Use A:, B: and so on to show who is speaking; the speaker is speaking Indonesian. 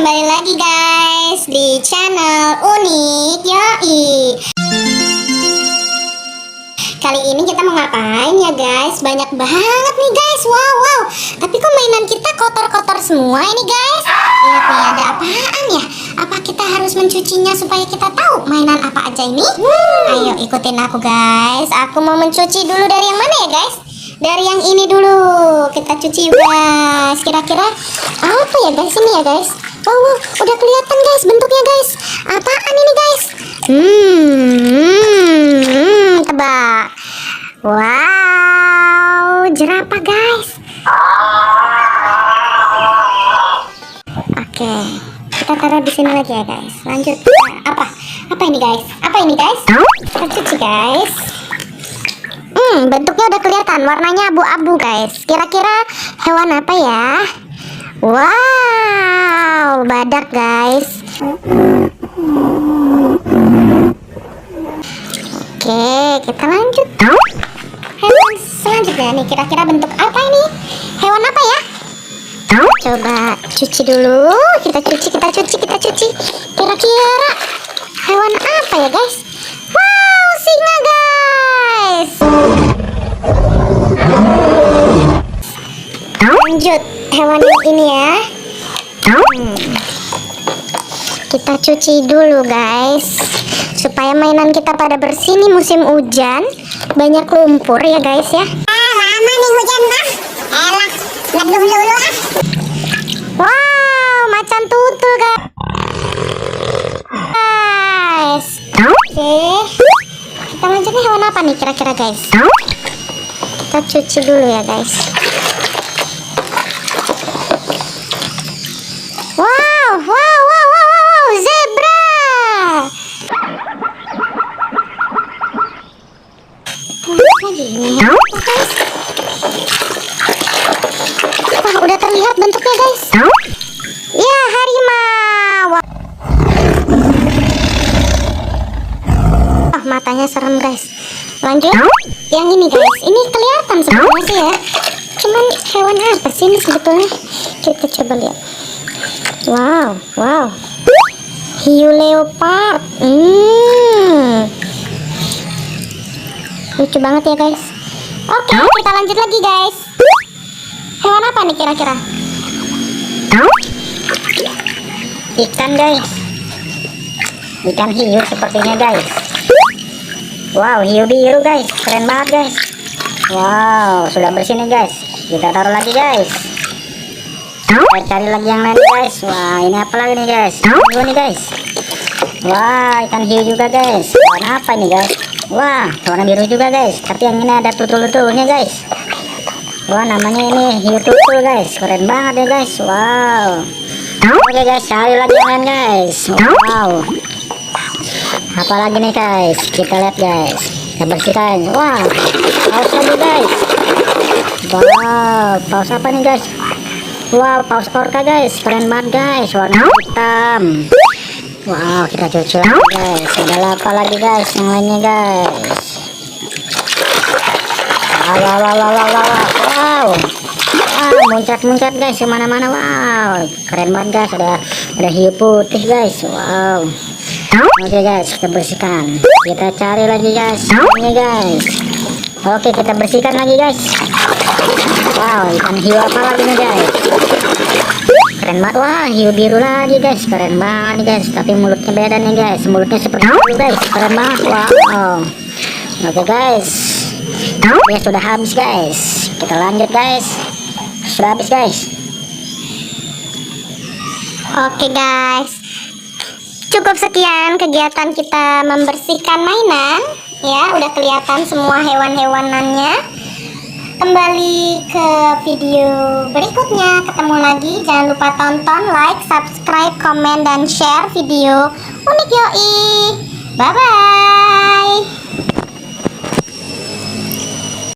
A: kembali lagi guys di channel Unik Yoi. Kali ini kita mau ngapain ya guys? Banyak banget nih guys. Wow. Tapi kok mainan kita kotor-kotor semua ini guys? Lihat nih, ada apaan ya? Apa kita harus mencucinya supaya kita tahu mainan apa aja ini? Ayo ikutin aku guys. Aku mau mencuci dulu dari yang mana ya guys? Dari yang ini dulu. Kita cuci guys. Kira-kira apa ya guys ini ya guys? Wow, udah kelihatan guys bentuknya guys. Apaan ini guys? Tebak. Wow, jerapah guys. Oke, kita taruh di sini lagi ya guys. Lanjut. Apa ini guys? Apa ini guys? Kita cuci guys. Bentuknya udah kelihatan, warnanya abu-abu guys. Kira-kira hewan apa ya? Wow, badak guys. Oke, kita lanjut. Hewan selanjutnya nih, kira-kira bentuk apa ini? Hewan apa ya? Coba cuci dulu. Kita cuci. Kira-kira hewan apa ya guys? Wow, singa guys. Lanjut, hewan ini ya. Kita cuci dulu guys, supaya mainan kita pada bersih nih. Musim hujan, banyak lumpur ya guys ya. Lama nih hujan bang. Elah, nggak dulu. Wow, macan tutul guys. Oke, kita lanjutnya hewan apa nih kira-kira guys? Kita cuci dulu ya guys. Wow, zebra. Lagi ini ya guys. Wah, udah terlihat bentuknya guys. Ya, harimau. Matanya serem guys. Lanjut, yang ini guys. Ini kelihatan sebenarnya sih ya. Cuman hewan apa sih ini sebetulnya? Kita coba lihat. Wow. Hiu leopard. Lucu banget ya guys. Oke, kita lanjut lagi guys. Hewan apa nih kira-kira? Ikan guys. Ikan hiu sepertinya guys. Wow, hiu biru guys. Keren banget guys. Wow, sudah bersih nih guys. Kita taruh lagi guys. Kita cari lagi yang lain guys. Wah, ini apa lagi nih guys? Hiu nih guys. Wah, ikan hiu juga guys. Warna apa ini guys? Wah, warna biru juga guys. Tapi yang ini ada tutul-tutulnya guys. Wah, namanya ini hiu tutul guys. Keren banget ya guys. Wow. Oke guys, cari lagi yang lain guys. Wow. Apa lagi nih guys? Kita lihat guys. Kita bersihkan. Wah, paus lagi guys. Wow, paus apa nih guys? Wow, paus orca guys. Keren banget guys. Warna hitam. Wow, kita cuci lagi guys. Ada apa lagi guys yang lainnya guys? Wow. Muncrat guys kemana-mana. Wow, keren banget guys. Ada hiu putih guys. Wow. Oke guys, kita bersihkan. Kita cari lagi guys ini guys. Oke, kita bersihkan lagi guys. Wow, ikan hiu apa lagi nih guys? Keren banget. Wah, hiu biru lagi guys. Keren banget nih guys. Tapi mulutnya beda nih guys. Mulutnya seperti itu guys. Keren banget. Wow. Oke guys. Ya sudah habis guys. Kita lanjut guys. Sudah habis guys. Oke guys, cukup sekian kegiatan kita membersihkan mainan. Ya, udah kelihatan semua hewan-hewanannya. Kembali ke video berikutnya. Ketemu lagi. Jangan lupa tonton, like, subscribe, komen, dan share video Unik Yoi. Bye-bye.